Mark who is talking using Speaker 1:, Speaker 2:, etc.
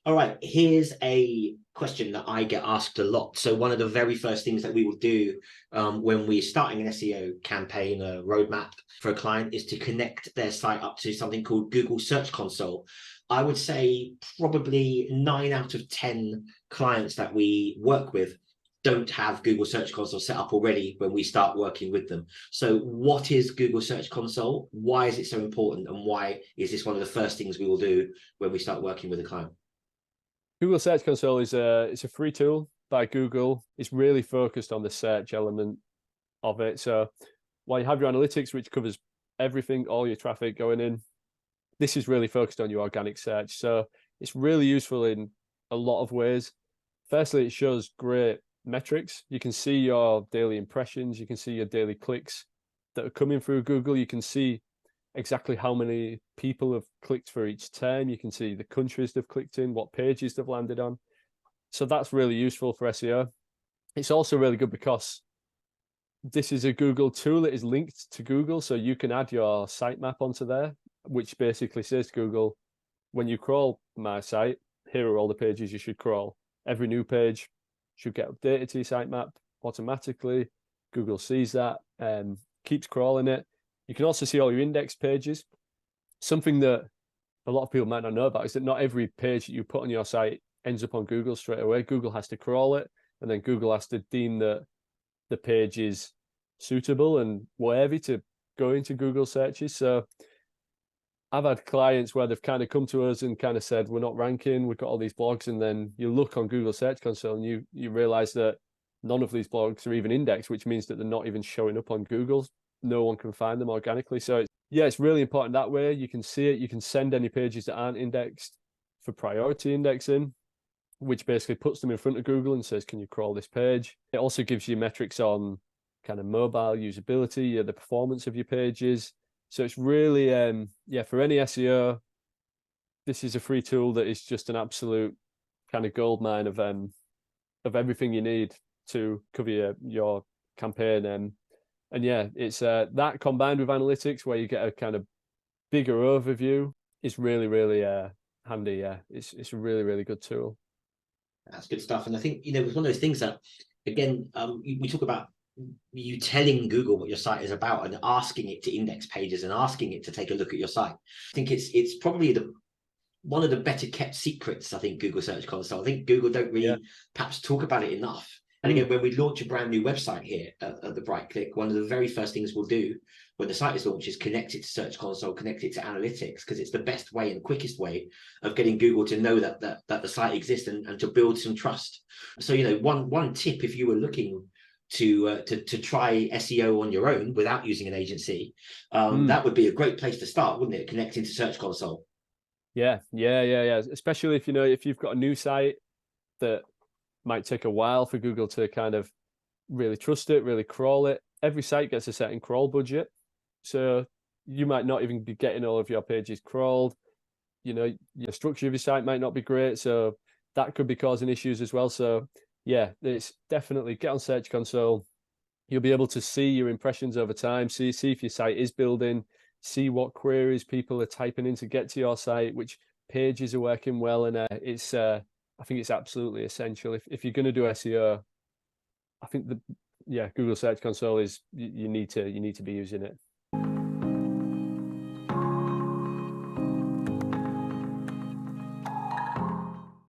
Speaker 1: All right, here's a question that I get asked a lot. So one of the very first things that we will do when we're starting an SEO campaign, a roadmap for a client, is to connect their site up to something called Google Search Console. I would say probably 9 out of 10 clients that we work with don't have Google Search Console set up already when we start working with them. So what is Google Search Console? Why is it so important? And why is this one of the first things we will do when we start working with a client?
Speaker 2: Google Search Console is it's a free tool by Google. It's really focused on the search element of it. So while you have your analytics, which covers everything, all your traffic going in, this is really focused on your organic search. So it's really useful in a lot of ways. Firstly, it shows great metrics. You can see your daily impressions. You can see your daily clicks that are coming through Google. You can see exactly how many people have clicked for each term. You can see the countries they've clicked in, what pages they've landed on. So that's really useful for SEO. It's also really good because this is a Google tool that is linked to Google. So you can add your sitemap onto there, which basically says to Google, when you crawl my site, here are all the pages you should crawl. Every new page should get updated to your sitemap automatically. Google sees that and keeps crawling it. You can also see all your index pages. Something that a lot of people might not know about is that not every page that you put on your site ends up on Google straight away. Google has to crawl it, and then Google has to deem that the page is suitable and worthy to go into Google searches. So I've had clients where they've kind of come to us and kind of said, we're not ranking, we've got all these blogs, and then you look on Google Search Console and you realize that none of these blogs are even indexed, which means that they're not even showing up on Google. No one can find them organically. So it's really important that way. You can see it. You can send any pages that aren't indexed for priority indexing, which basically puts them in front of Google and says, can you crawl this page? It also gives you metrics on kind of mobile usability, the performance of your pages. So it's really, for any SEO, this is a free tool that is just an absolute kind of goldmine of everything you need to cover your campaign. And yeah, it's that combined with analytics where you get a kind of bigger overview is really, really handy. Yeah, it's a really, really good tool.
Speaker 1: That's good stuff. And I think, it was one of those things that, again, we talk about you telling Google what your site is about and asking it to index pages and asking it to take a look at your site. I think it's probably one of the better kept secrets, I think, Google Search Console. I think Google don't
Speaker 2: Yeah.
Speaker 1: really perhaps talk about it enough. And again, when we launch a brand new website here at the Bright Click, one of the very first things we'll do when the site is launched is connect it to Search Console, connect it to analytics, because it's the best way and quickest way of getting Google to know that the site exists and to build some trust. So, one tip if you were looking to try SEO on your own without using an agency, that would be a great place to start, wouldn't it? Connecting to Search Console.
Speaker 2: Yeah. Especially if you've got a new site that might take a while for Google to kind of really trust it, really crawl it. Every site gets a certain crawl budget. So you might not even be getting all of your pages crawled. Your structure of your site might not be great. So that could be causing issues as well. So yeah, it's definitely get on Search Console. You'll be able to see your impressions over time, see if your site is building, see what queries people are typing in to get to your site, which pages are working well. And I think it's absolutely essential. If you're going to do SEO, I think Google Search Console is you need to be using it.